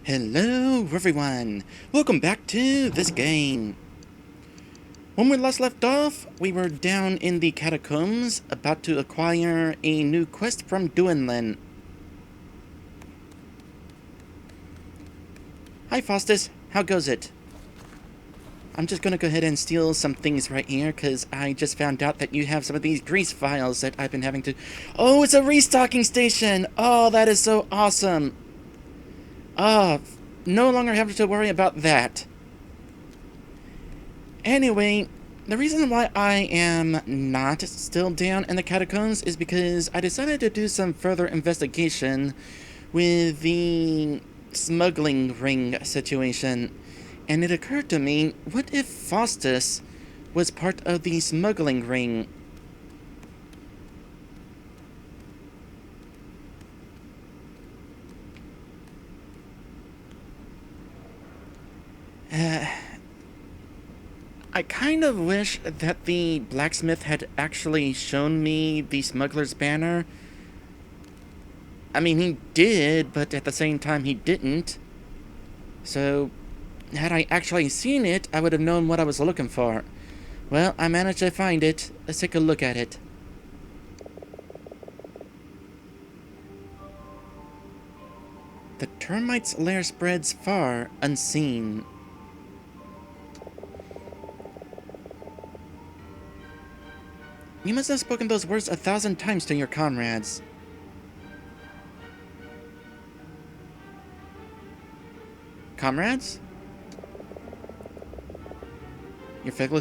Hello everyone! Welcome back to this game! When we last left off, we were down in the catacombs, about to acquire a new quest from Duinlin. Hi Faustus, how goes it? I'm just gonna go ahead and steal some things right here, cause I just found out that you have some of these grease files that I've been having to... Oh, it's a restocking station! Oh, that is so awesome! No longer having to worry about that. Anyway, the reason why I am not still down in the catacombs is because I decided to do some further investigation with the smuggling ring situation. And it occurred to me, what if Faustus was part of the smuggling ring? I kind of wish that the blacksmith had actually shown me the smuggler's banner. I mean, he did, but at the same time he didn't. So, had I actually seen it, I would have known what I was looking for. Well, I managed to find it. Let's take a look at it. The termite's lair spreads far unseen. You must have spoken those words 1,000 times to your comrades. Comrades? Your fellow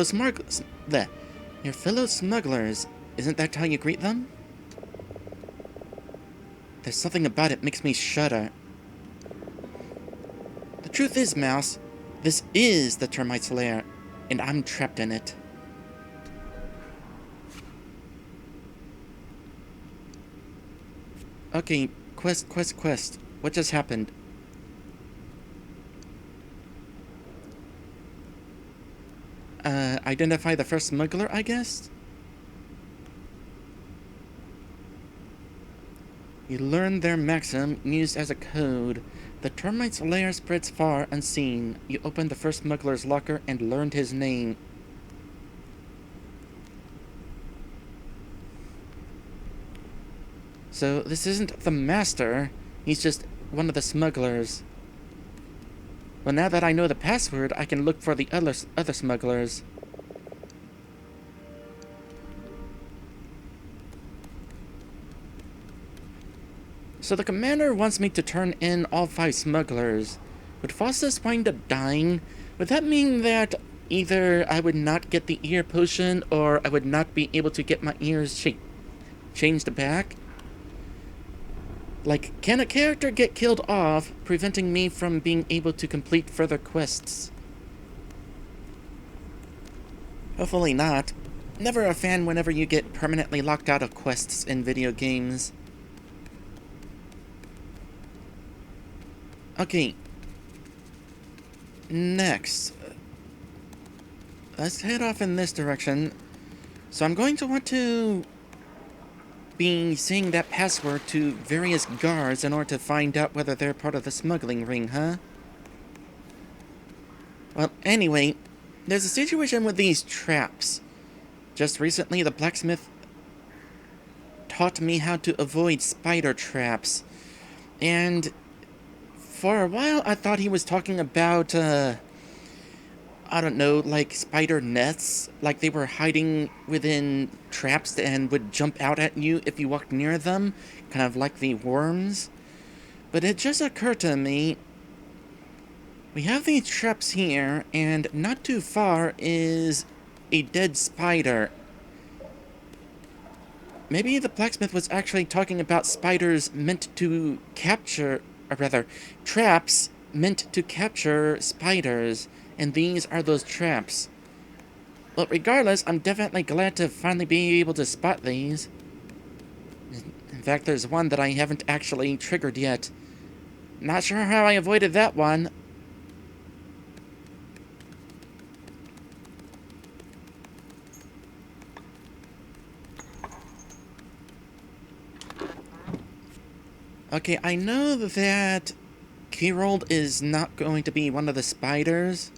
smugglers. Isn't that how you greet them? There's something about it makes me shudder. The truth is, Mouse, this is the termite's lair, and I'm trapped in it. Okay, quest. What just happened? Identify the first smuggler, I guess? You learn their maxim used as a code. The termite's lair spreads far unseen. You opened the first smuggler's locker and learned his name. So this isn't the master, he's just one of the smugglers. Well, now that I know the password, I can look for the other smugglers. So the commander wants me to turn in all 5 smugglers. Would Faustus wind up dying? Would that mean that either I would not get the ear potion, or I would not be able to get my ears changed back? Like, can a character get killed off, preventing me from being able to complete further quests? Hopefully not. Never a fan whenever you get permanently locked out of quests in video games. Okay. Next. Let's head off in this direction. So I'm going to want to be saying that password to various guards in order to find out whether they're part of the smuggling ring, huh? Well, anyway, there's a situation with these traps. Just recently, the blacksmith taught me how to avoid spider traps. And for a while, I thought he was talking about, I don't know, like spider nets, like they were hiding within traps and would jump out at you if you walked near them, kind of like the worms. But it just occurred to me, we have these traps here, and not too far is a dead spider. Maybe the blacksmith was actually talking about spiders meant to capture, or rather, traps meant to capture spiders. And these are those traps. But regardless, I'm definitely glad to finally be able to spot these. In fact, there's one that I haven't actually triggered yet. Not sure how I avoided that one. Okay, I know that Keyrold is not going to be one of the spiders?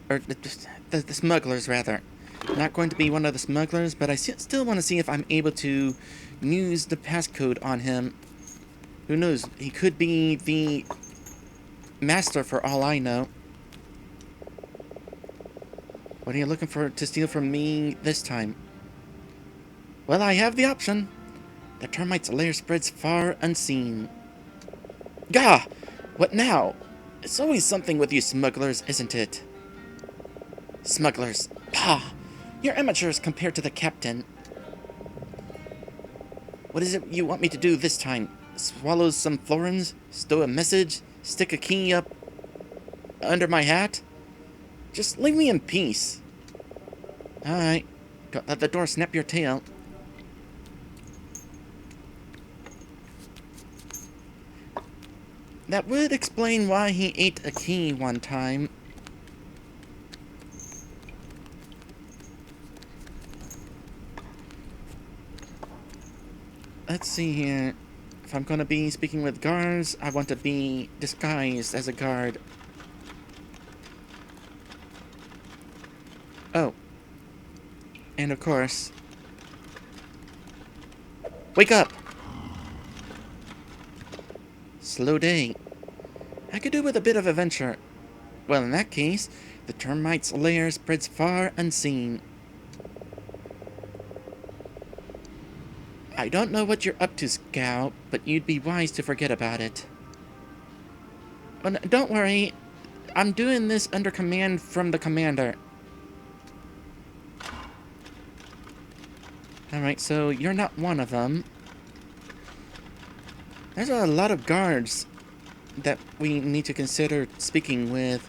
Or the smugglers, rather. Not going to be one of the smugglers, but I still want to see if I'm able to use the passcode on him. Who knows? He could be the master for all I know. What are you looking for to steal from me this time? Well, I have the option. The termite's lair spreads far unseen. Gah! What now? It's always something with you smugglers, isn't it? Smugglers. Pah! You're amateurs compared to the captain. What is it you want me to do this time? Swallow some florins? Stow a message? Stick a key up under my hat? Just leave me in peace. Alright. Don't let the door snap your tail. That would explain why he ate a key one time. Let's see here. If I'm going to be speaking with guards, I want to be disguised as a guard. Oh. And of course... Wake up! Slow day. I could do with a bit of adventure. Well, in that case, the termite's lair spreads far unseen. I don't know what you're up to, Scout, but you'd be wise to forget about it. Oh, no, don't worry. I'm doing this under command from the commander. Alright, so you're not one of them. There's a lot of guards that we need to consider speaking with.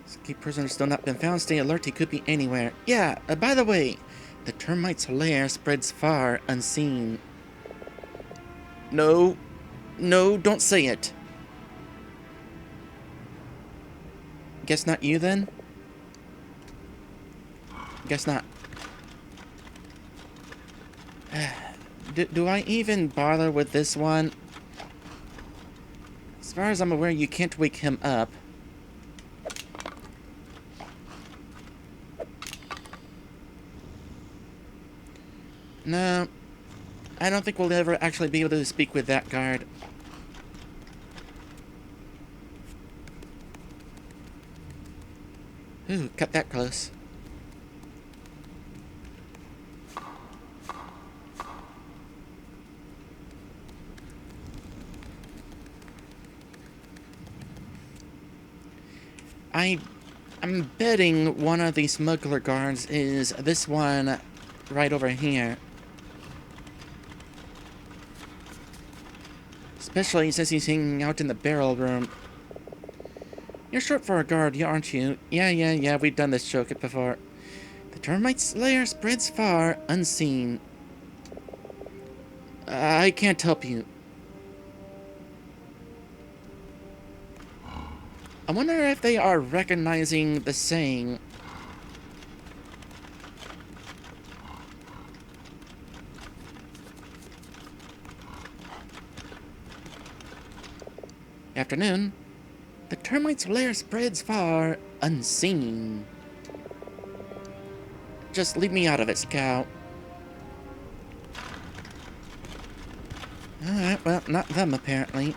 Escape prisoner still not been found. Stay alert, he could be anywhere. Yeah, by the way, the termite's lair spreads far unseen. No, don't say it. Guess not you then? Guess not. Do I even bother with this one? As far as I'm aware, you can't wake him up. No, I don't think we'll ever actually be able to speak with that guard. Ooh, cut that close. I'm betting one of the smuggler guards is this one right over here. Especially since he's hanging out in the barrel room. You're short for a guard, aren't you? Yeah, we've done this joke before. The termite's lair spreads far unseen. I can't help you. I wonder if they are recognizing the saying. Afternoon. The termite's lair spreads far unseen. Just leave me out of it, Scout. Alright, well, not them apparently.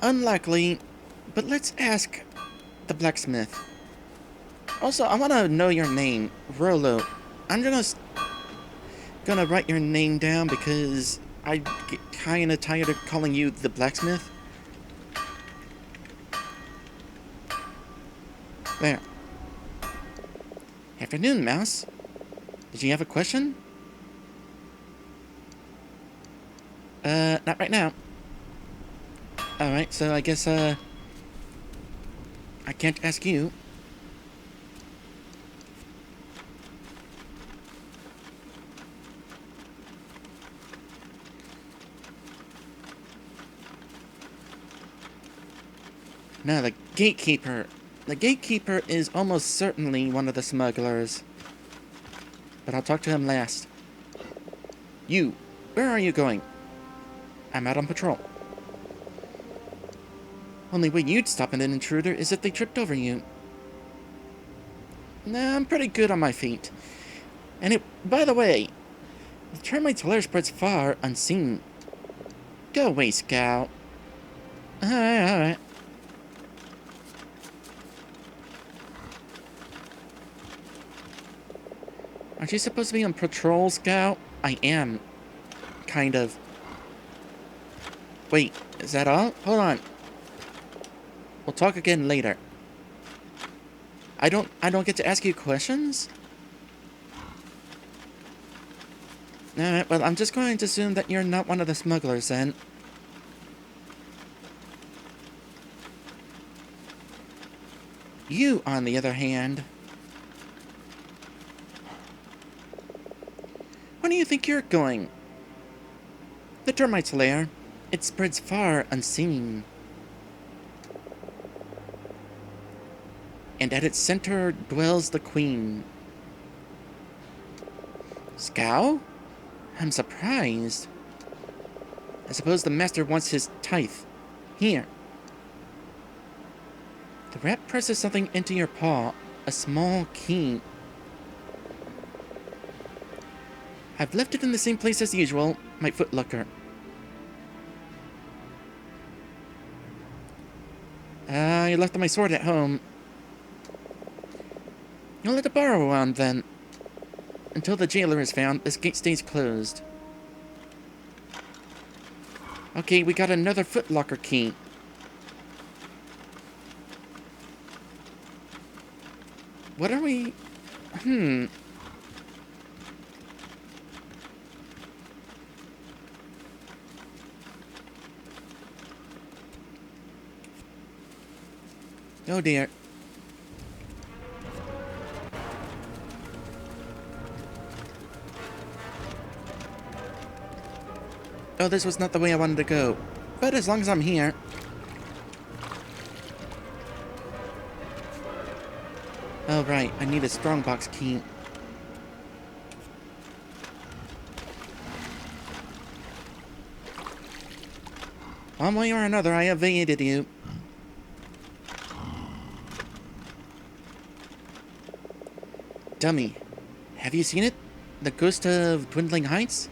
Unlikely, but let's ask the blacksmith. Also, I want to know your name, Rolo. I'm gonna write your name down because I get kind of tired of calling you the blacksmith. There. Afternoon, Mouse. Did you have a question? Not right now. Alright, so I guess, I can't ask you. No, the gatekeeper. The gatekeeper is almost certainly one of the smugglers. But I'll talk to him last. You, where are you going? I'm out on patrol. Only way you'd stop an intruder is if they tripped over you. Nah, I'm pretty good on my feet. And by the way, the termite's lair spreads far unseen. Go away, Scout. Alright. Aren't you supposed to be on patrol, Scout? I am. Kind of. Wait, is that all? Hold on. We'll talk again later. I don't get to ask you questions? Alright, well, I'm just going to assume that you're not one of the smugglers, then. You, on the other hand... Where do you think you're going? The termite's lair. It spreads far unseen. And at its center dwells the queen. Scow? I'm surprised. I suppose the master wants his tithe. Here. The rat presses something into your paw. A small key. I've left it in the same place as usual. My footlocker. I left my sword at home. You'll have to borrow one, then. Until the jailer is found, this gate stays closed. Okay, we got another footlocker key. What are we... Oh dear. Oh, this was not the way I wanted to go. But as long as I'm here... Oh, right. I need a strongbox key. One way or another, I evaded you. Dummy. Have you seen it? The ghost of Dwindling Heights?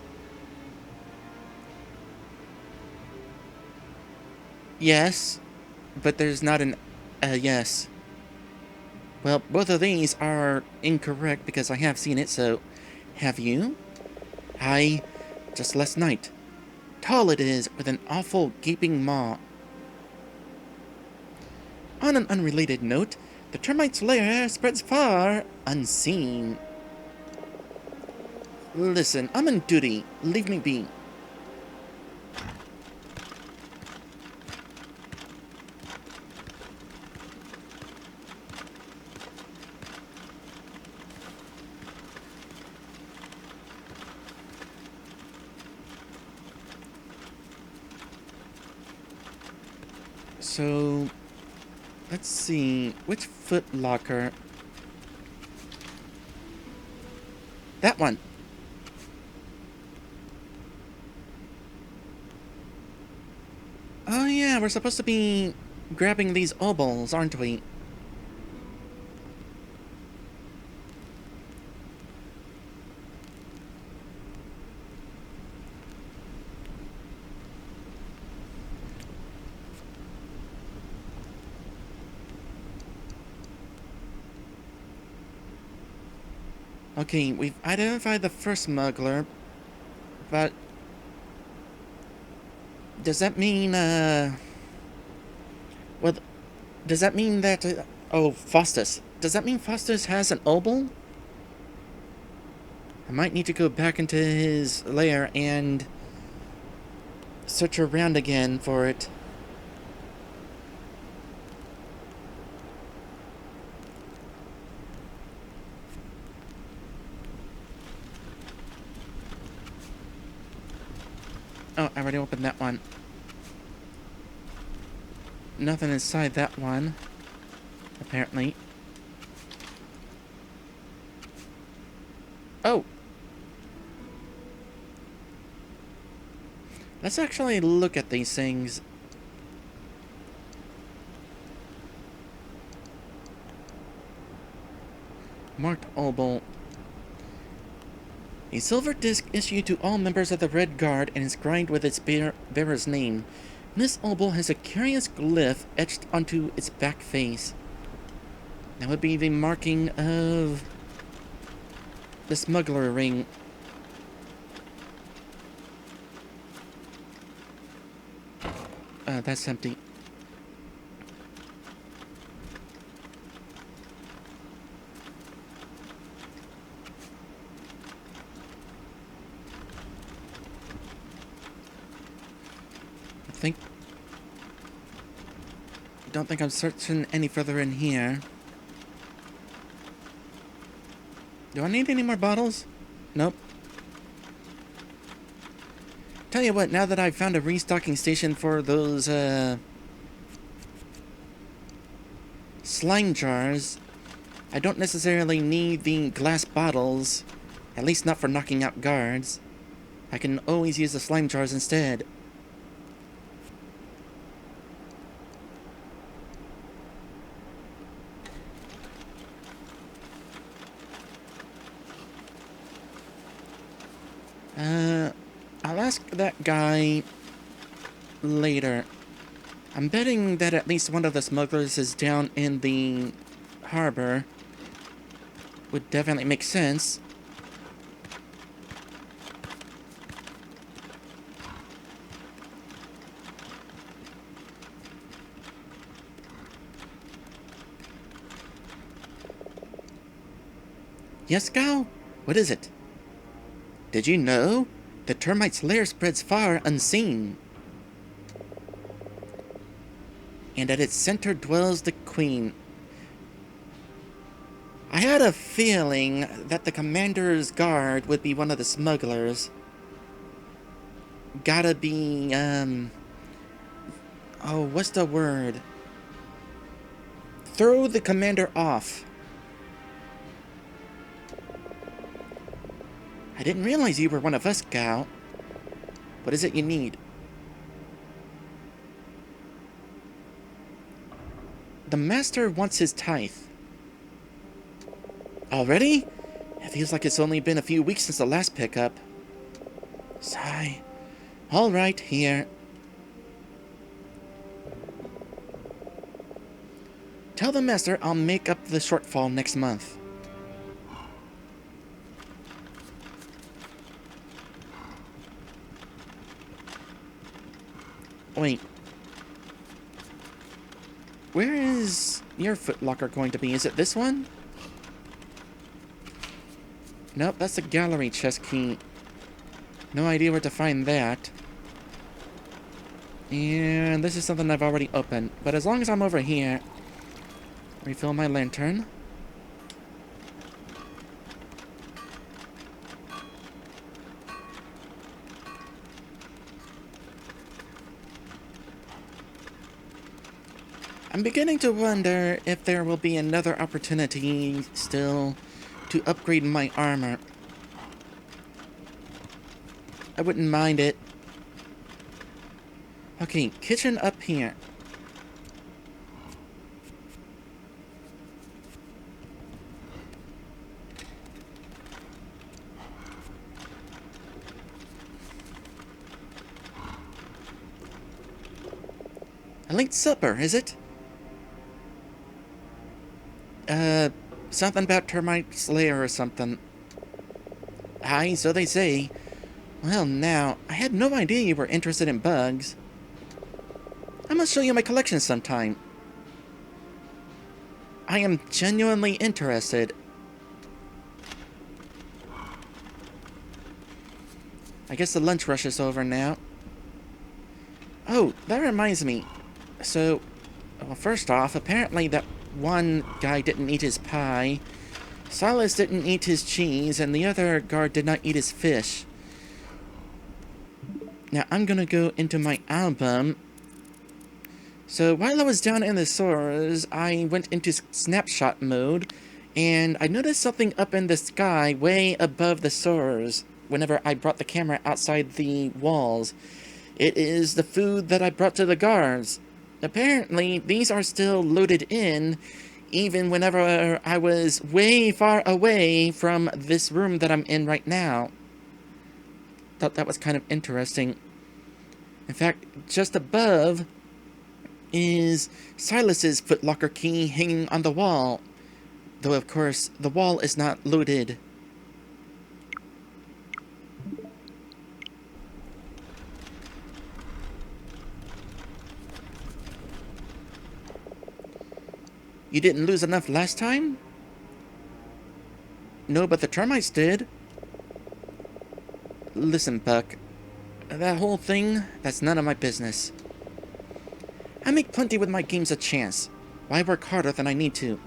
Yes, but there's not an yes. Well, both of these are incorrect because I have seen it, so have you? Just last night. Tall it is, with an awful gaping maw. On an unrelated note, the termite's lair spreads far unseen. Listen, I'm on duty. Leave me be. So, let's see, which footlocker? That one. Oh yeah, we're supposed to be grabbing these obols, aren't we? Okay, we've identified the first smuggler, but does that mean, well, does that mean that, oh, Faustus. Does that mean Faustus has an obol? I might need to go back into his lair and search around again for it. Oh, I already opened that one. nothing inside that one. Apparently. Oh! Let's actually look at these things. Marked obol. A silver disc issued to all members of the Red Guard and inscribed with its bearer's name. This obol has a curious glyph etched onto its back face. That would be the marking of the smuggler ring. That's empty. Don't think I'm searching any further in here. Do I need any more bottles? Nope. Tell you what, now that I've found a restocking station for those, slime jars, I don't necessarily need the glass bottles, at least not for knocking out guards. I can always use the slime jars instead. I'll ask that guy later. I'm betting that at least one of the smugglers is down in the harbor. Would definitely make sense. Yes, Gal? What is it? Did you know? The termite's lair spreads far unseen. And at its center dwells the queen. I had a feeling that the commander's guard would be one of the smugglers. Gotta be, oh, what's the word? Throw the commander off. I didn't realize you were one of us, Gal. What is it you need? The master wants his tithe. Already? It feels like it's only been a few weeks since the last pickup. Sigh. All right, here. Tell the master I'll make up the shortfall next month. Wait. Where is your footlocker going to be? Is it this one? Nope, that's the gallery chest key. No idea where to find that. And this is something I've already opened. But as long as I'm over here, refill my lantern. I'm beginning to wonder if there will be another opportunity still to upgrade my armor. I wouldn't mind it. Okay, kitchen up here. A late supper, is it? Something about termite slayer or something. Aye, so they say. Well, now, I had no idea you were interested in bugs. I must show you my collection sometime. I am genuinely interested. I guess the lunch rush is over now. Oh, that reminds me. So, well, first off, apparently that one guy didn't eat his pie, Silas didn't eat his cheese, and the other guard did not eat his fish. Now, I'm gonna go into my album, So while I was down in the sewers, I went into snapshot mode, and I noticed something up in the sky way above the sewers whenever I brought the camera outside the walls. It is the food that I brought to the guards. Apparently, these are still loaded in, even whenever I was way far away from this room that I'm in right now. Thought that was kind of interesting. In fact, just above is Silas's footlocker key hanging on the wall. Though, of course, the wall is not loaded. You didn't lose enough last time? No, but the termites did. Listen, Buck. That whole thing, that's none of my business. I make plenty with my games a chance. Why work harder than I need to?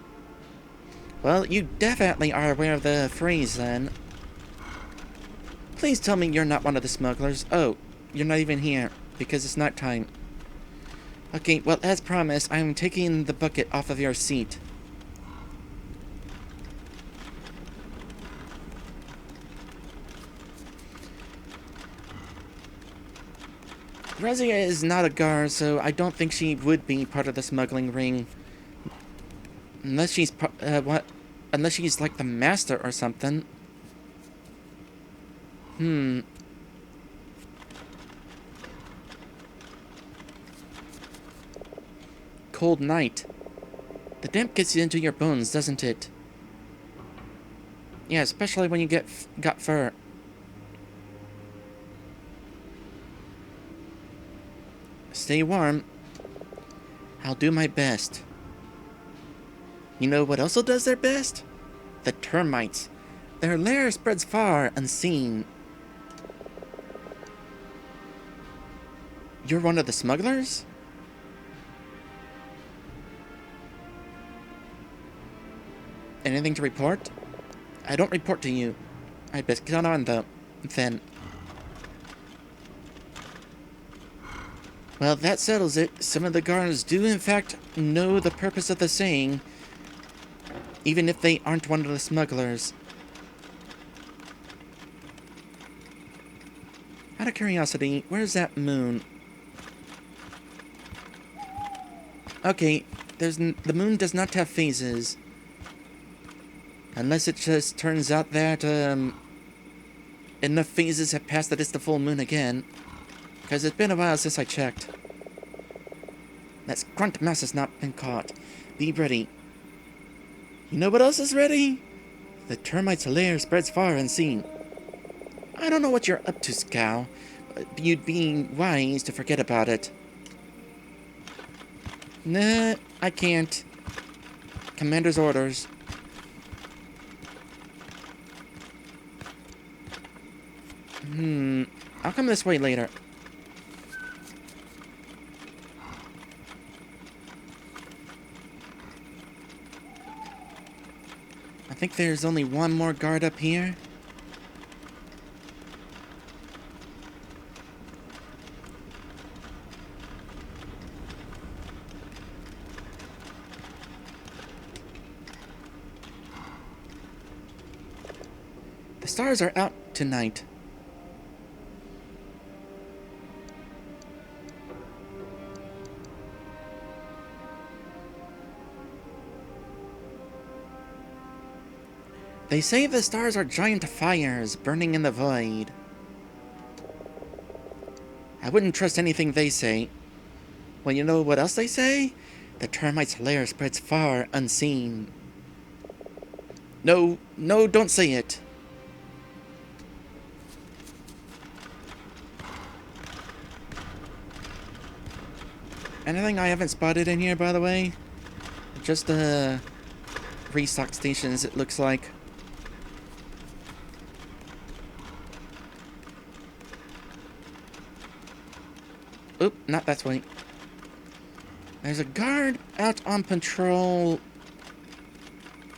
Well, you definitely are aware of the phrase, then. Please tell me you're not one of the smugglers. Oh, you're not even here, because it's night time. Okay, well, as promised, I'm taking the bucket off of your seat. Razia is not a guard, so I don't think she would be part of the smuggling ring. Unless she's, Unless she's like the master or something. Cold night. The damp gets into your bones, doesn't it? Yeah, especially when you got fur. Stay warm. I'll do my best. You know what also does their best? The termites. Their lair spreads far unseen. You're one of the smugglers? Anything to report? I don't report to you. I'd best get on though. Then. Well, that settles it. Some of the guards do in fact know the purpose of the saying, even if they aren't one of the smugglers. Out of curiosity, where's that moon? Okay, the moon does not have phases. Unless it just turns out that, enough phases have passed that it's the full moon again. Because it's been a while since I checked. That grunt mouse has not been caught. Be ready. You know what else is ready? The termite's lair spreads far unseen. I don't know what you're up to, Scow, but you'd be wise to forget about it. Nah, I can't. Commander's orders. I'll come this way later. I think there's only one more guard up here. The stars are out tonight. They say the stars are giant fires burning in the void. I wouldn't trust anything they say. Well, you know what else they say? The termite's lair spreads far unseen. No, don't say it. Anything I haven't spotted in here, by the way? Just restock stations, it looks like. Oop, not that way. There's a guard out on patrol.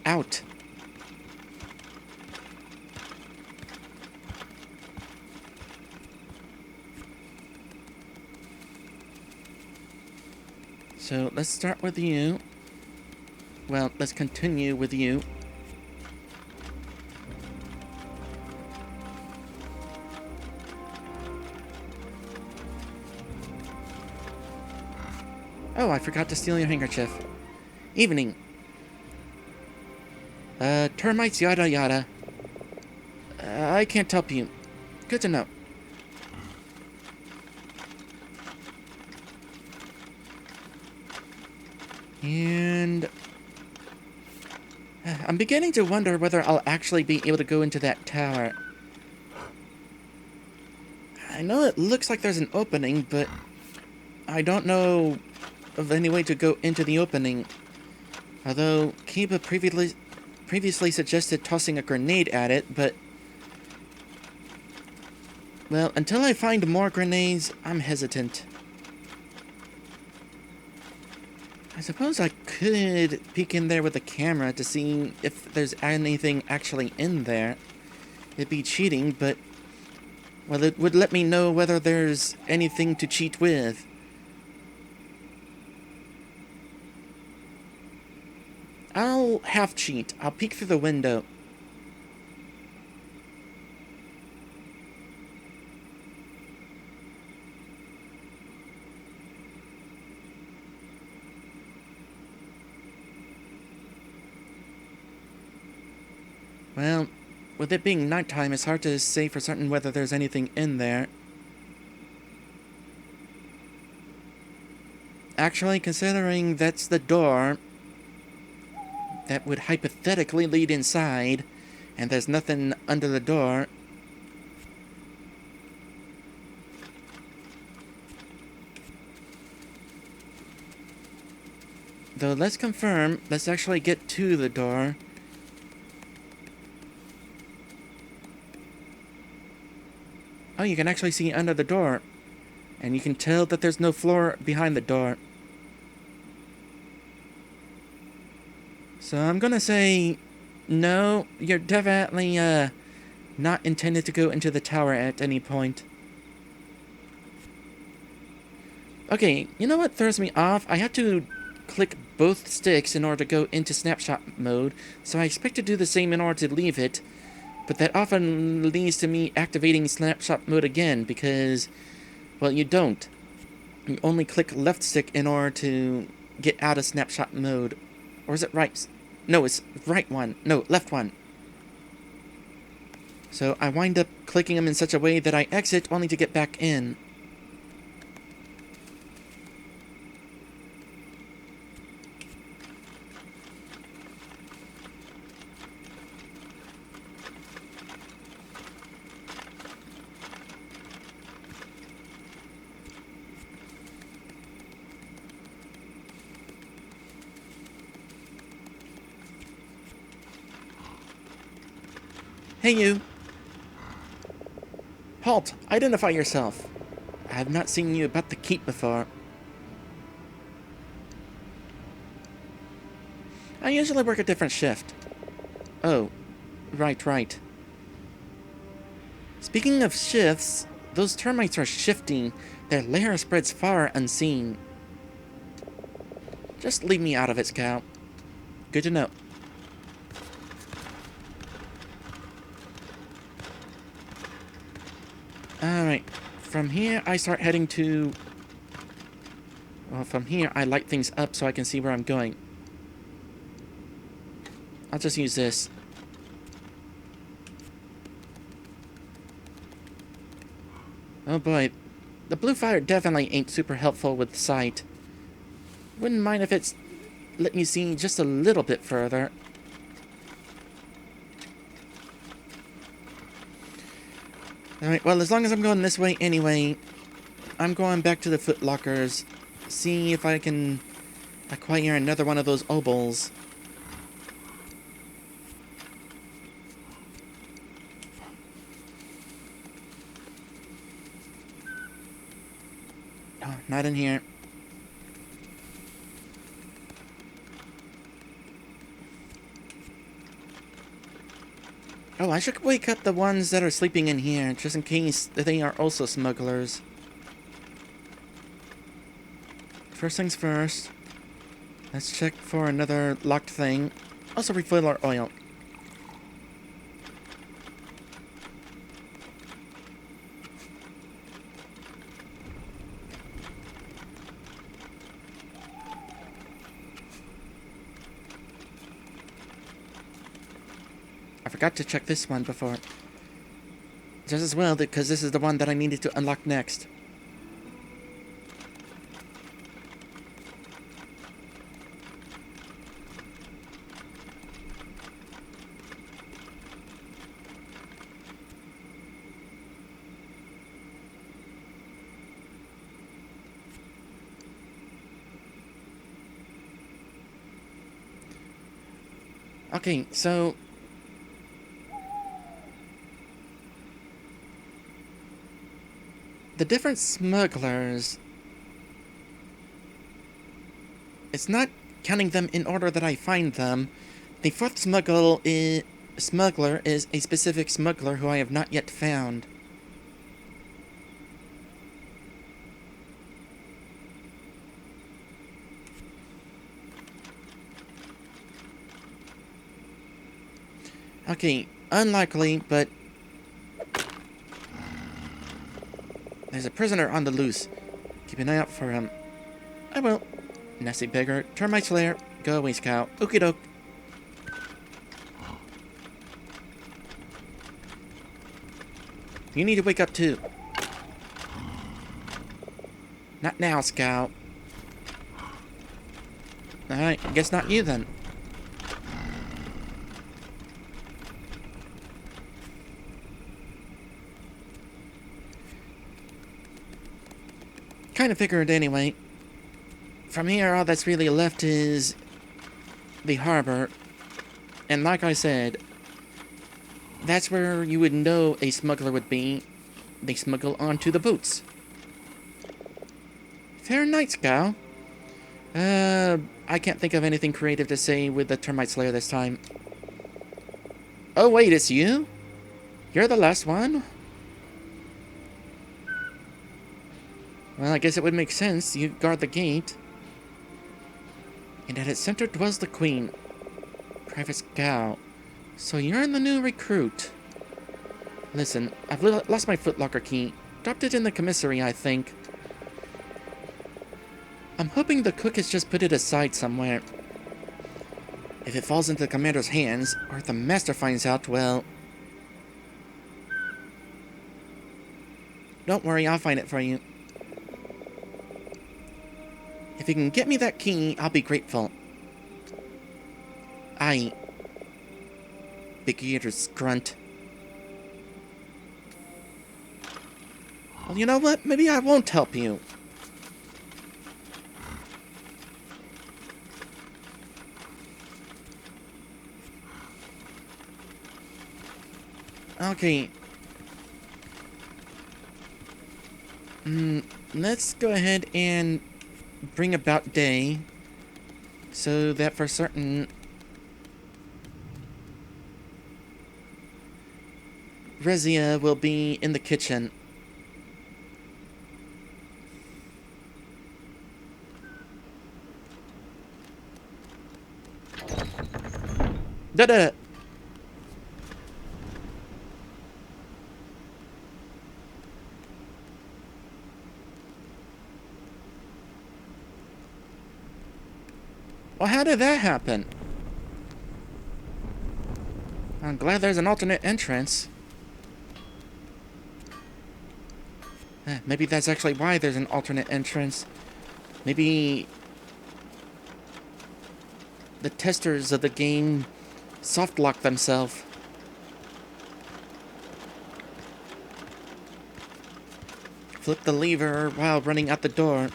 Out. So let's start with you. Well, let's continue with you. Oh, I forgot to steal your handkerchief. Evening. Termites, yada yada. I can't help you. Good to know. And I'm beginning to wonder whether I'll actually be able to go into that tower. I know it looks like there's an opening, but I don't know of any way to go into the opening. Although Kiba previously suggested tossing a grenade at it, but... well, until I find more grenades, I'm hesitant. I suppose I could peek in there with a camera to see if there's anything actually in there. It'd be cheating, but... well, it would let me know whether there's anything to cheat with. I'll half cheat. I'll peek through the window. Well, with it being nighttime, it's hard to say for certain whether there's anything in there. Actually, considering that's the door that would hypothetically lead inside, and there's nothing under the door. Though, let's confirm. Let's actually get to the door. Oh, you can actually see under the door. And you can tell that there's no floor behind the door. So I'm gonna say, no, you're definitely, not intended to go into the tower at any point. Okay, you know what throws me off? I have to click both sticks in order to go into snapshot mode, so I expect to do the same in order to leave it, but that often leads to me activating snapshot mode again, because, well, you don't. You only click left stick in order to get out of snapshot mode. Or is it right? No, it's right one. No, left one. So I wind up clicking them in such a way that I exit only to get back in. Hey, you! Halt! Identify yourself! I have not seen you about the keep before. I usually work a different shift. Oh, right. Speaking of shifts, those termites are shifting. Their lair spreads far unseen. Just leave me out of it, Scout. Good to know. Alright, from here I start heading to... well, from here I light things up so I can see where I'm going. I'll just use this. Oh boy, the blue fire definitely ain't super helpful with sight. Wouldn't mind if it's letting you see just a little bit further. Alright, well, as long as I'm going this way anyway, I'm going back to the footlockers, see if I can acquire another one of those obols. Oh, not in here. Oh, I should wake up the ones that are sleeping in here, just in case they are also smugglers. First things first. Let's check for another locked thing. Also refill our oil. I forgot to check this one before. Just as well, because this is the one that I needed to unlock next. Okay, so the different smugglers, it's not counting them in order that I find them. The fourth smuggler is a specific smuggler who I have not yet found. Okay, unlikely, but there's a prisoner on the loose. Keep an eye out for him. I will. Nasty beggar. Termite slayer. Go away, scout. Okie doke. You need to wake up too. Not now, scout. Alright, I guess not you then. Kind of figured anyway. From here, all that's really left is the harbor. And like I said, that's where you would know a smuggler would be. They smuggle onto the boats. Fair night, Scow. I can't think of anything creative to say with the termite slayer this time. Oh wait, it's you? You're the last one? Well, I guess it would make sense. You guard the gate. And at its center dwells the queen. Private Scout. So you're the new recruit. Listen, I've lost my footlocker key. Dropped it in the commissary, I think. I'm hoping the cook has just put it aside somewhere. If it falls into the commander's hands, or if the master finds out, well... Don't worry, I'll find it for you. If you can get me that key, I'll be grateful. Aye. Big eaters grunt. Well, you know what? Maybe I won't help you. Okay. Let's go ahead and bring about day, so that for certain Rezia will be in the kitchen. Da-da! Well, how did that happen? I'm glad there's an alternate entrance. Maybe that's actually why there's an alternate entrance. Maybe the testers of the game soft-locked themselves. Flip the lever while running out the door.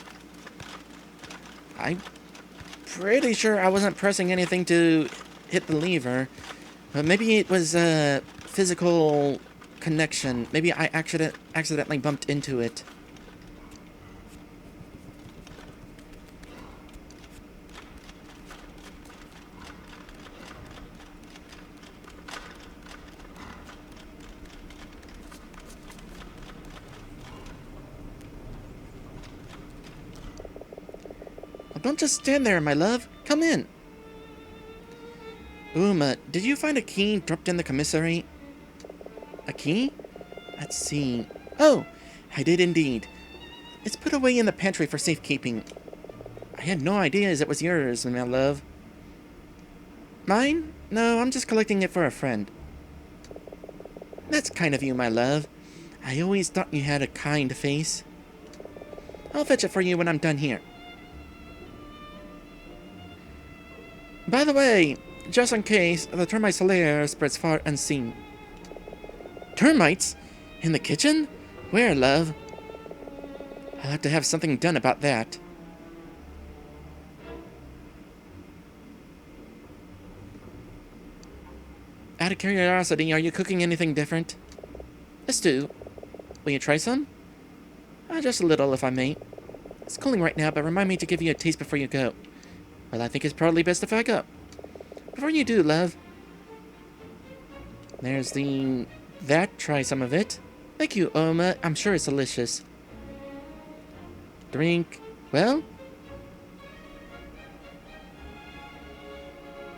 I'm pretty sure I wasn't pressing anything to hit the lever. But maybe it was a physical connection. Maybe I accidentally bumped into it. Well, don't just stand there, my love. Come in. Did you find a key dropped in the commissary? A key? Let's see. Oh, I did indeed. It's put away in the pantry for safekeeping. I had no idea it was yours, my love. Mine? No, I'm just collecting it for a friend. That's kind of you, my love. I always thought you had a kind face. I'll fetch it for you when I'm done here. By the way, just in case, the termites' lair spreads far unseen. Termites? In the kitchen? Where, love? I'll have to have something done about that. Out of curiosity, are you cooking anything different? A stew. Will you try some? Just a little, if I may. It's cooling right now, but remind me to give you a taste before you go. Well, I think it's probably best if I go. Before you do, love. There's that. Try some of it. Thank you, Oma. I'm sure it's delicious. Drink. Well?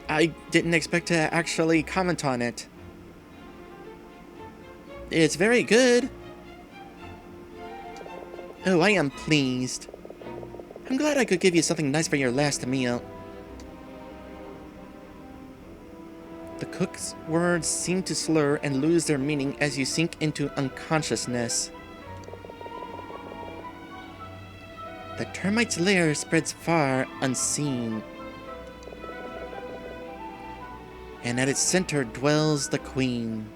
I didn't expect to actually comment on it. It's very good. Oh, I am pleased. I'm glad I could give you something nice for your last meal. The cook's words seem to slur and lose their meaning as you sink into unconsciousness. The termite's lair spreads far unseen. And at its center dwells the queen.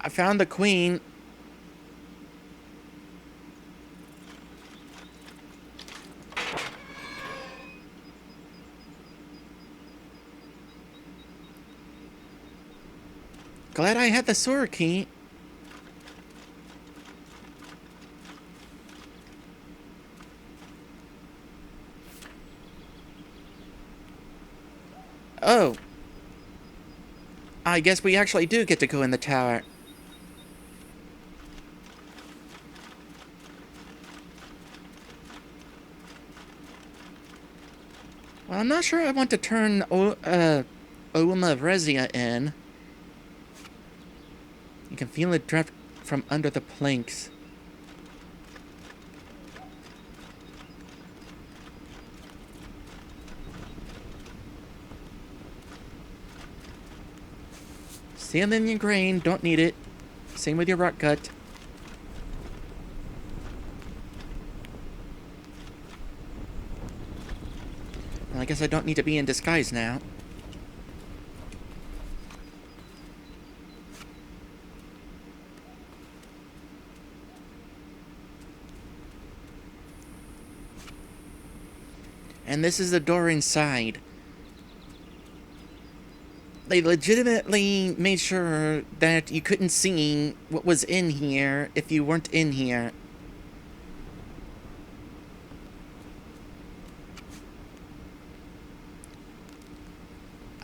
I found the queen. Glad I had the sword key. Oh. I guess we actually do get to go in the tower. Well, I'm not sure I want to turn Oma Vrezia in. You can feel it drift from under the planks. Sand in your grain, don't need it. Same with your rock cut. Well, I guess I don't need to be in disguise now. And this is the door inside. They legitimately made sure that you couldn't see what was in here if you weren't in here.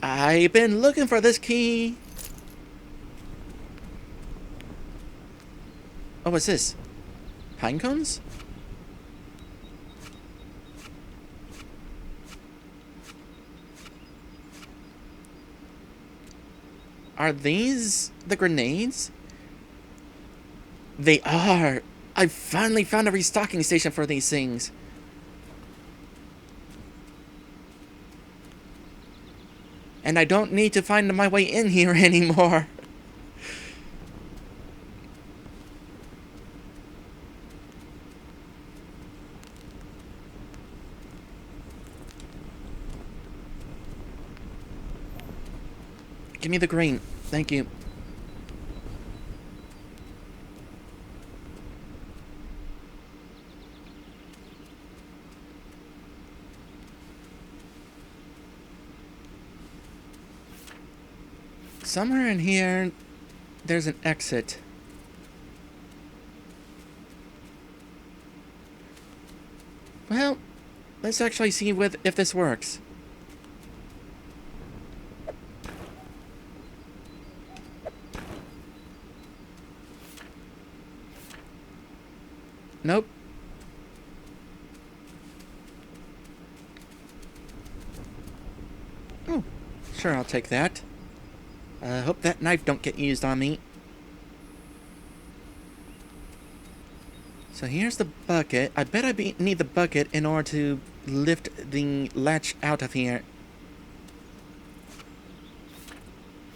I've been looking for this key. Oh, what's this? Pine cones? Are these the grenades? They are! I finally found a restocking station for these things. And I don't need to find my way in here anymore. Give me the grain. Thank you. Somewhere in here, there's an exit. Well, let's actually see if this works. Nope. Oh, sure, I'll take that. Hope that knife don't get used on me. So here's the bucket. I bet need the bucket in order to lift the latch out of here.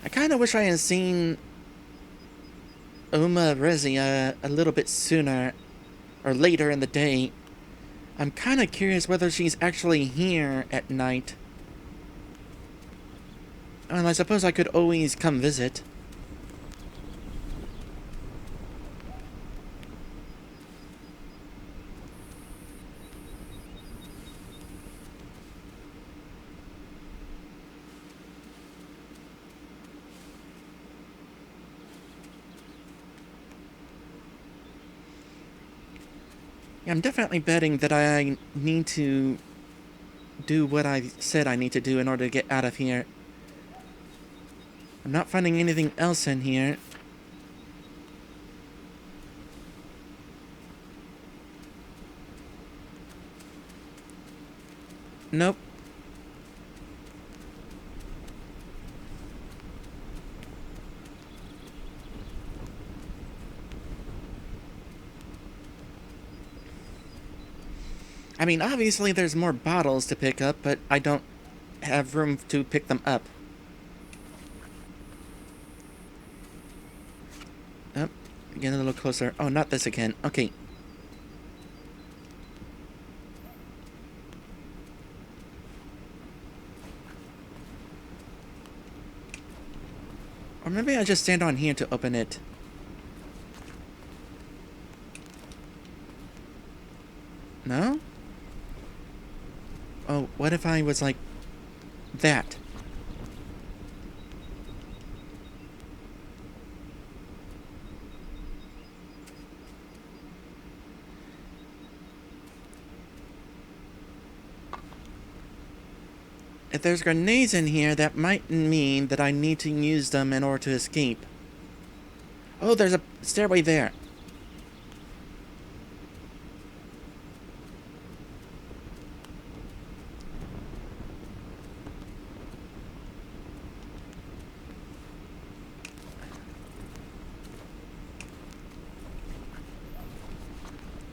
I kind of wish I had seen Uma Rezi a little bit sooner, or later in the day. I'm kind of curious whether she's actually here at night. Well, I suppose I could always come visit. Yeah, I'm definitely betting that I need to do what I said I need to do in order to get out of here. I'm not finding anything else in here. Nope. I mean, obviously there's more bottles to pick up, but I don't have room to pick them up. Oh, get a little closer. Oh, not this again. Okay. Or maybe I just stand on here to open it. No? Oh, what if I was like that? If there's grenades in here, that might mean that I need to use them in order to escape. Oh, there's a stairway there.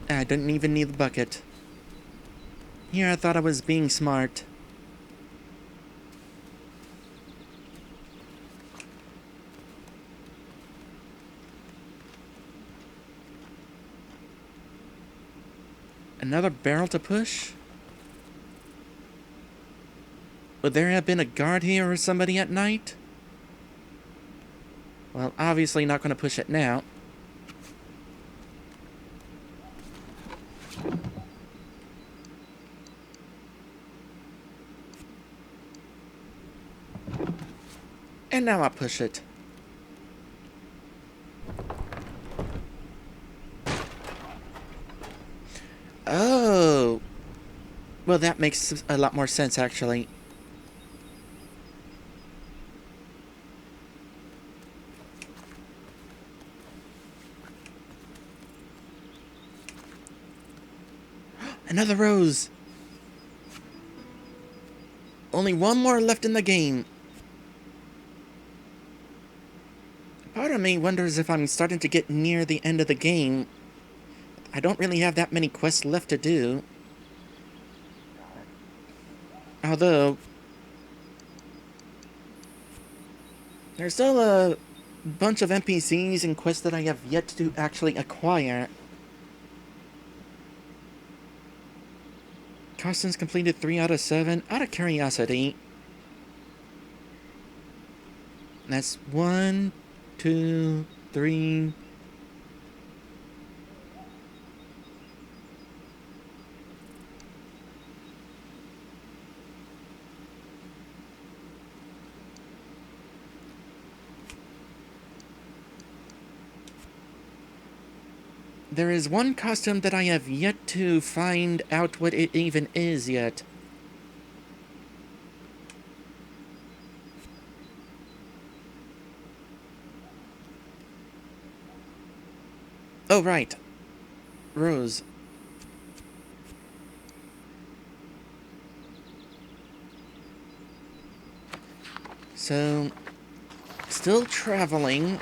I didn't even need the bucket. Here I thought I was being smart. Another barrel to push? Would there have been a guard here or somebody at night? Well, obviously not going to push it now. And now I'll push it. Oh. Well, that makes a lot more sense, actually. Another rose. Only one more left in the game. Part of me wonders if I'm starting to get near the end of the game. I don't really have that many quests left to do. Although, there's still a bunch of NPCs and quests that I have yet to actually acquire. Austin's completed 3 out of 7. Out of curiosity, that's 1, 2, 3. There is one costume that I have yet to find out what it even is yet. Oh, right. Rose. So, still traveling.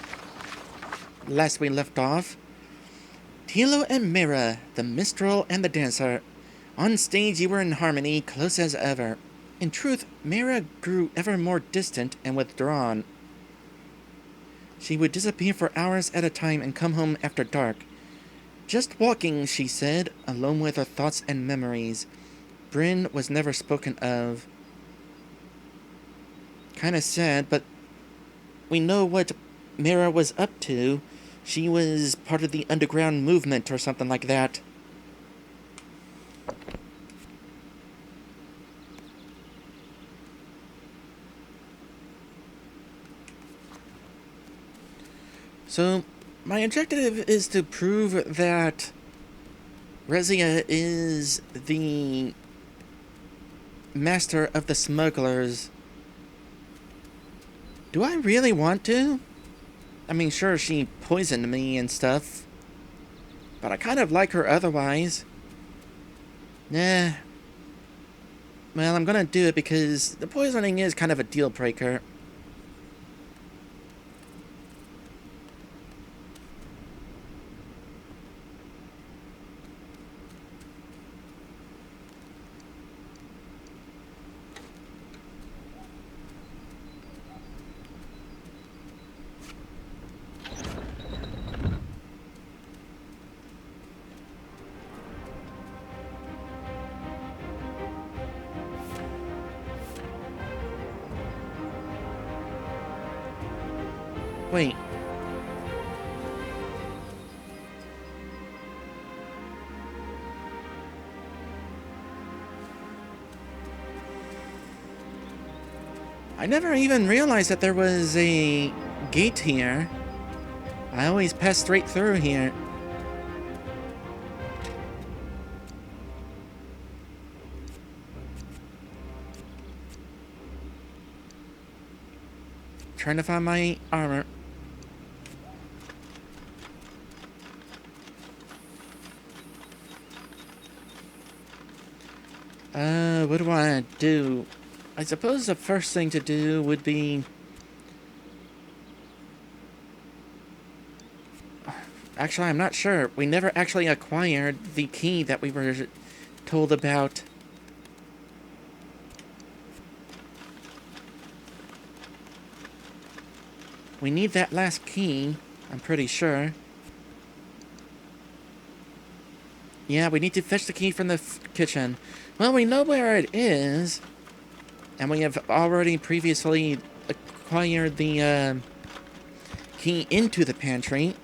Last we left off, Tilo and Mira, the minstrel and the dancer. On stage you were in harmony, close as ever. In truth, Mira grew ever more distant and withdrawn. She would disappear for hours at a time and come home after dark. Just walking, she said, alone with her thoughts and memories. Bryn was never spoken of. Kinda sad, but we know what Mira was up to. She was part of the underground movement or something like that. So, my objective is to prove that Rezia is the master of the smugglers. Do I really want to? I mean, sure, she poisoned me and stuff, but I kind of like her otherwise. Nah. Well, I'm gonna do it because the poisoning is kind of a deal breaker. Wait. I never even realized that there was a gate here. I always pass straight through here. Trying to find my armor. What do I do? I suppose the first thing to do would be... Actually, I'm not sure. We never actually acquired the key that we were told about. We need that last key, I'm pretty sure. Yeah, we need to fetch the key from the kitchen. Well, we know where it is. And we have already previously acquired the key into the pantry.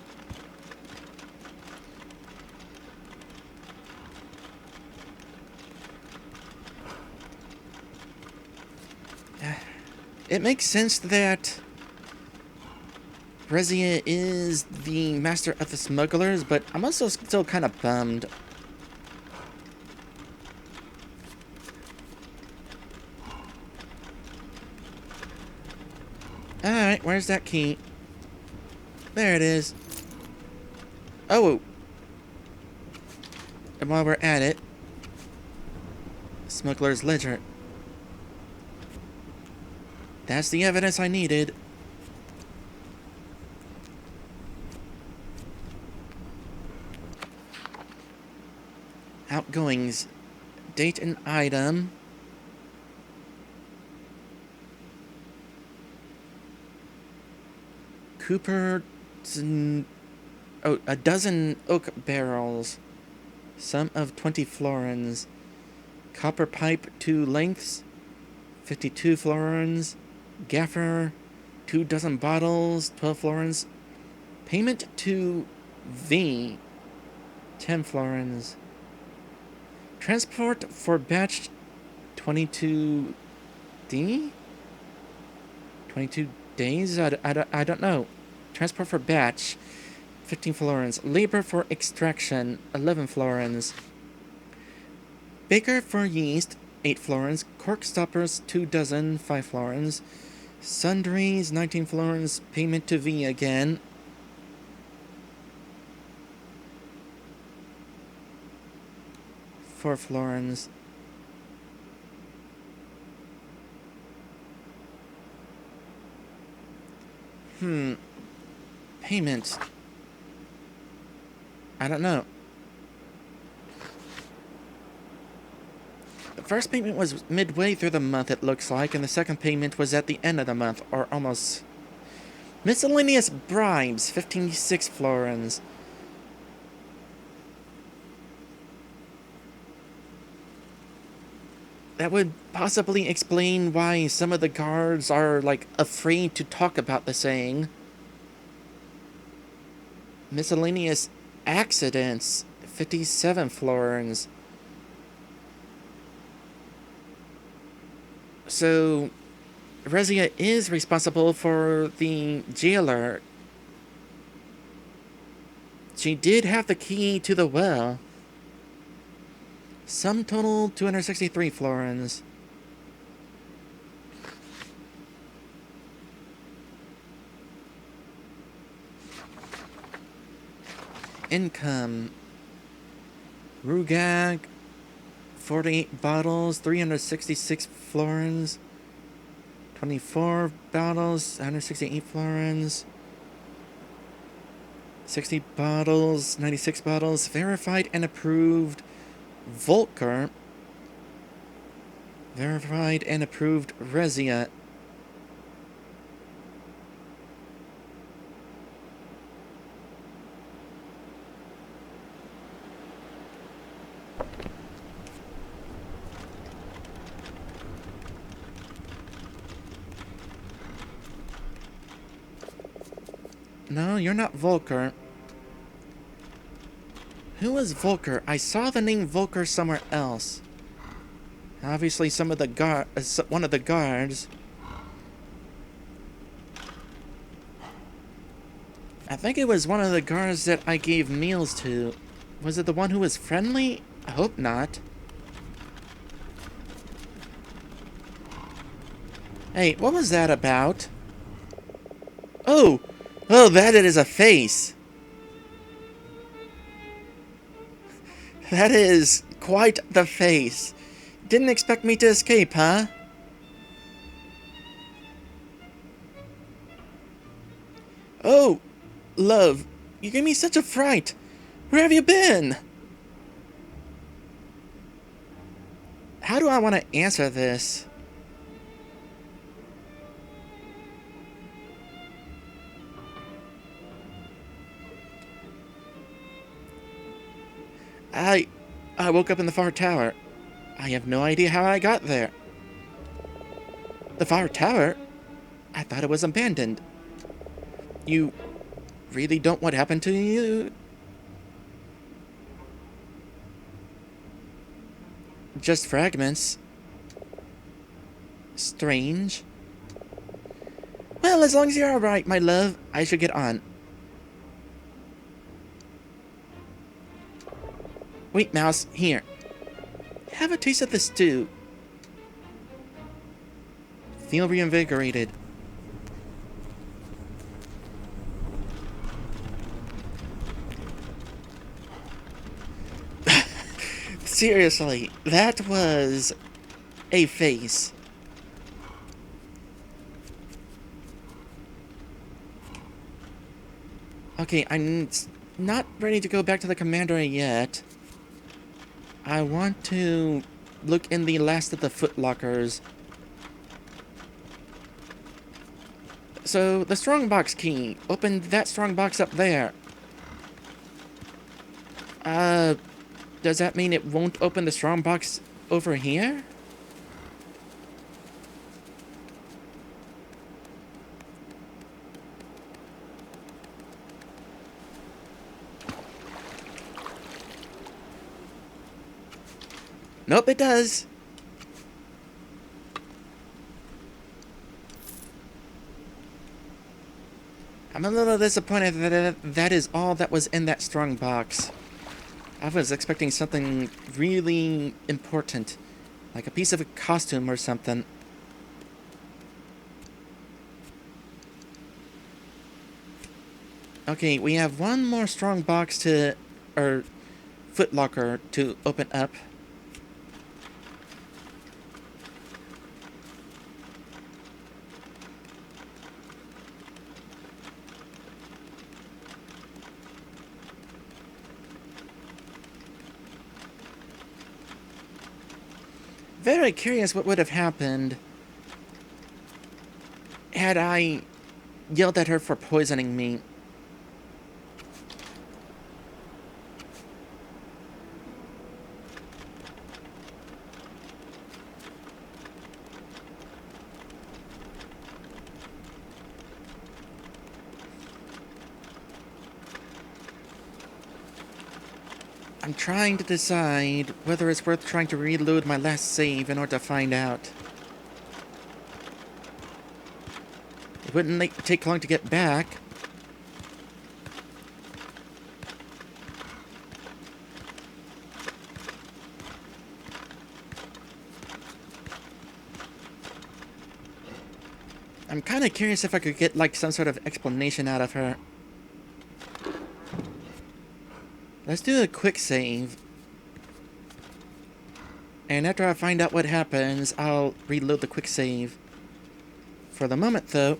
It makes sense that Rezia is the master of the smugglers, but I'm also still kind of bummed. Alright, where's that key? There it is. Oh! And while we're at it, Smuggler's Ledger. That's the evidence I needed. Outgoings. Date and item. Cooper... Oh, a dozen oak barrels. Sum of 20 florins. Copper pipe, 2 lengths. 52 florins. Gaffer, 2 dozen bottles, 12 florins. Payment to V, 10 florins. Transport for batch 22D? 22 days? I don't know. Transport for batch, 15 florins. Labor for extraction, 11 florins. Baker for yeast, 8 florins. Cork stoppers, 2 dozen, 5 florins. Sundries, 19 florins. Payment to V again. 4 florins. Payment. I don't know. The first payment was midway through the month, it looks like, and the second payment was at the end of the month, or almost. Miscellaneous bribes, 56 florins. That would possibly explain why some of the guards are, like, afraid to talk about the saying. Miscellaneous accidents, 57 florins. So, Rezia is responsible for the jailer. She did have the key to the well. Sum total 263 florins. Income. Rugag, 48 bottles, 366 florins. 24 bottles, 168 florins. 60 bottles, 96 bottles. Verified and approved Volker. Verified and approved Rezia. No, you're not Volker. Who is Volker? I saw the name Volker somewhere else. Obviously, one of the guards. I think it was one of the guards that I gave meals to. Was it the one who was friendly? I hope not. Hey, what was that about? Oh! Oh, that is a face! That is quite the face. Didn't expect me to escape, huh? Oh, love, you gave me such a fright. Where have you been? How do I want to answer this? I woke up in the far tower. I have no idea how I got there. The far tower? I thought it was abandoned. You really don't know what happened to you? Just fragments. Strange. Well, as long as you're alright, my love, I should get on. Wait, Mouse, here. Have a taste of the stew. Feel reinvigorated. Seriously, that was a face. Okay, I'm not ready to go back to the commander yet. I want to look in the last of the footlockers. So, the strongbox key. Open that strongbox up there. Does that mean it won't open the strongbox over here? Nope, it does. I'm a little disappointed that that is all that was in that strong box. I was expecting something really important, like a piece of a costume or something. Okay, we have one more strong box to, or footlocker to open up. Very curious what would have happened had I yelled at her for poisoning me. I'm trying to decide whether it's worth trying to reload my last save in order to find out. It wouldn't take long to get back. I'm kind of curious if I could get, like, some sort of explanation out of her. Let's do a quick save. And after I find out what happens, I'll reload the quick save. For the moment, though,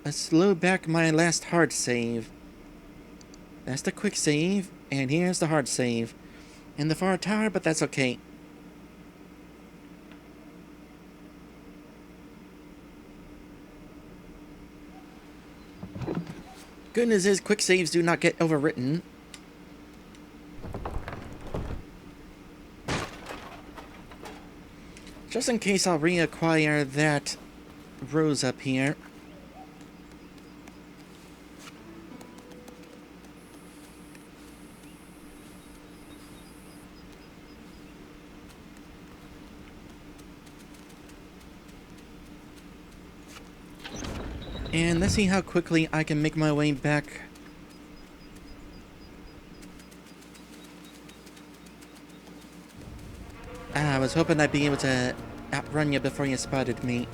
let's load back my last hard save. That's the quick save, and here's the hard save. In the far tower, but that's okay. Good news is, quick saves do not get overwritten. Just in case, I'll reacquire that rose up here. And let's see how quickly I can make my way back. I was hoping I'd be able to outrun you before you spotted me.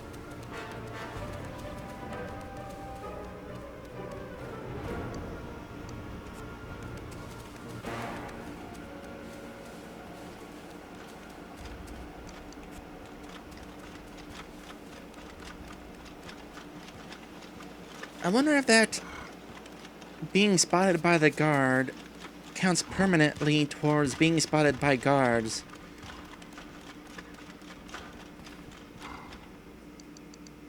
I wonder if that being spotted by the guard counts permanently towards being spotted by guards.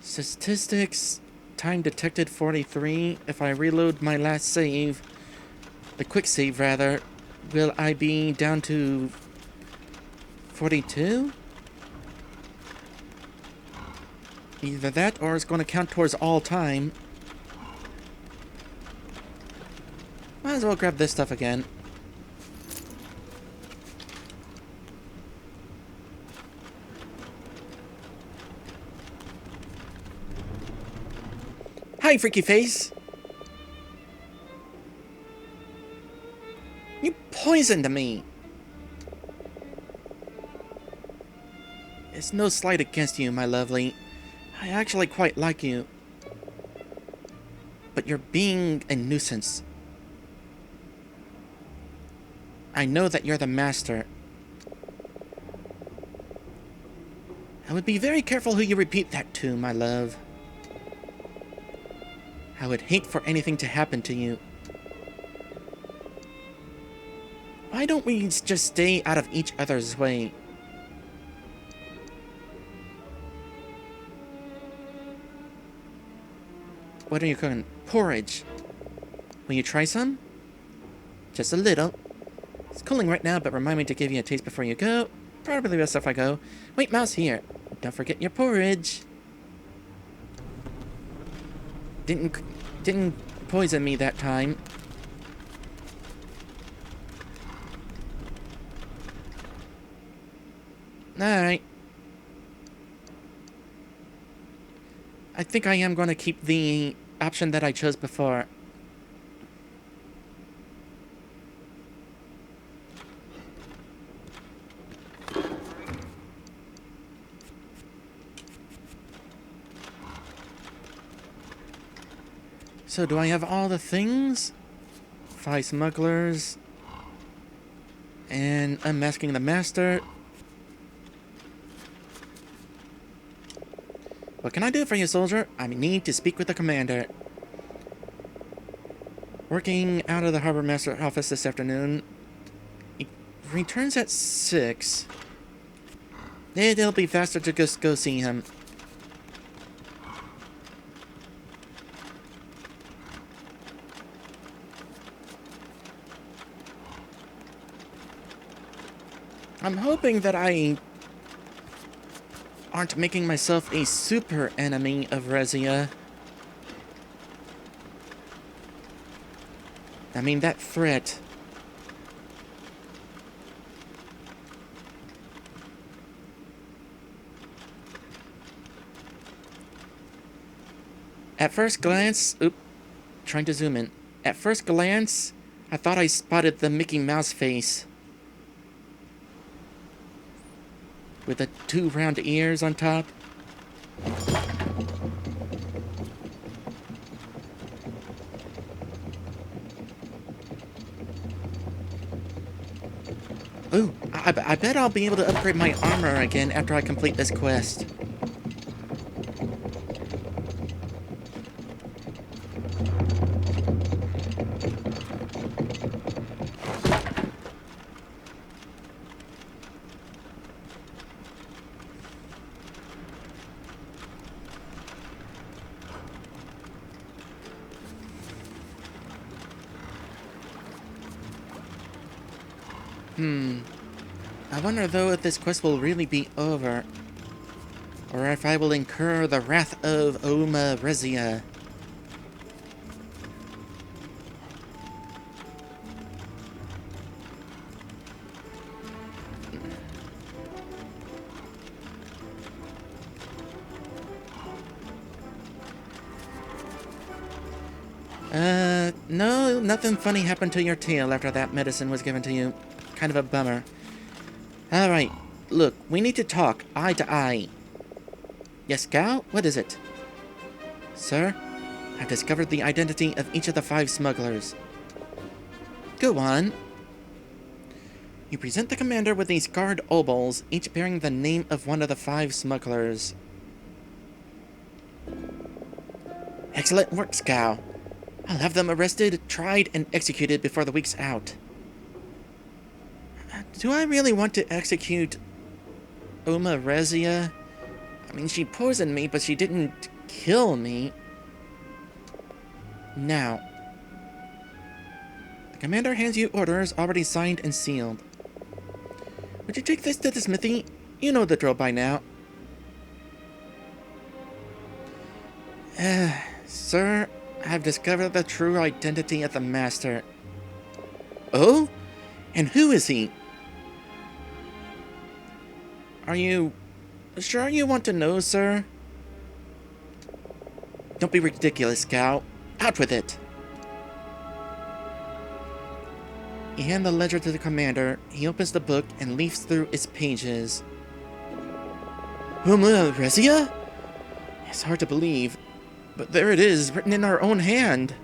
Statistics, time detected 43. If I reload my last save, the quick save rather, will I be down to 42? Either that or it's going to count towards all time. Might as well grab this stuff again. Hi, freaky face! You poisoned me! It's no slight against you, my lovely. I actually quite like you. But you're being a nuisance. I know that you're the master. I would be very careful who you repeat that to, my love. I would hate for anything to happen to you. Why don't we just stay out of each other's way? What are you cooking? Porridge. Will you try some? Just a little. It's cooling right now, but remind me to give you a taste before you go. Probably best if I go. Wait, mouse, here. Don't forget your porridge. Didn't poison me that time. Alright. I think I am going to keep the option that I chose before. So, do I have all the things? 5 smugglers. And unmasking the master. What can I do for you, soldier? I need to speak with the commander. Working out of the harbor master office this afternoon. returns at 6. It'll be faster to just go see him. I'm hoping that I aren't making myself a super enemy of Rezia. I mean, that threat. At first glance, trying to zoom in. At first glance, I thought I spotted the Mickey Mouse face. With the 2 round ears on top. Ooh, I bet I'll be able to upgrade my armor again after I complete this quest. I wonder though if this quest will really be over, or if I will incur the wrath of Rezia. No, nothing funny happened to your tail after that medicine was given to you. Kind of a bummer. Alright, look, we need to talk, eye to eye. Yes, Gal? What is it? Sir, I've discovered the identity of each of the 5 smugglers. Go on. You present the commander with these scarred obols, each bearing the name of one of the 5 smugglers. Excellent work, Scow. I'll have them arrested, tried, and executed before the week's out. Do I really want to execute Rezia? I mean, she poisoned me, but she didn't kill me. Now, the commander hands you orders already signed and sealed. Would you take this to the smithy? You know the drill by now. Sir, I've discovered the true identity of the master. Oh? And who is he? Are you sure you want to know, sir? Don't be ridiculous, Scout. Out with it! You hand the ledger to the commander. He opens the book and leafs through its pages. Rezia? It's hard to believe, but there it is, written in our own hand.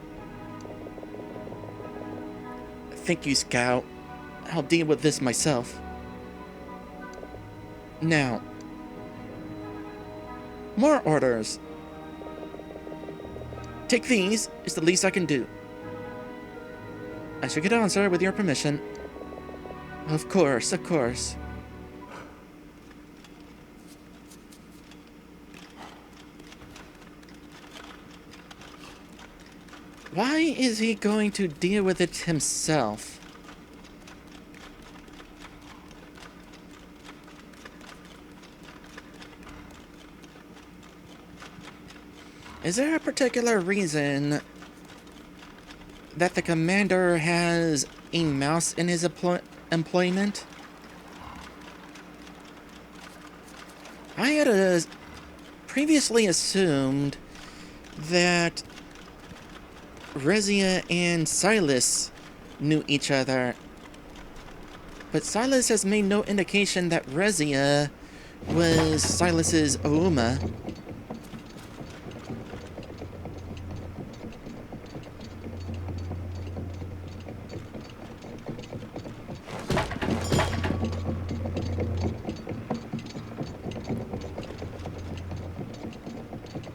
Thank you, Scout. I'll deal with this myself. Now, more orders. Take these, it's the least I can do. I should get on, sir, with your permission. Of course, of course. Why is he going to deal with it himself? Is there a particular reason that the commander has a mouse in his employment? I had previously assumed that Rezia and Silas knew each other, but Silas has made no indication that Rezia was Silas's Uma.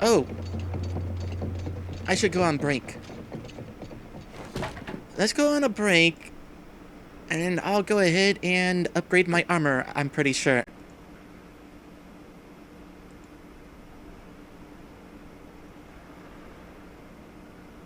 Oh, I should go on break. Let's go on a break, And I'll go ahead and upgrade my armor, I'm pretty sure.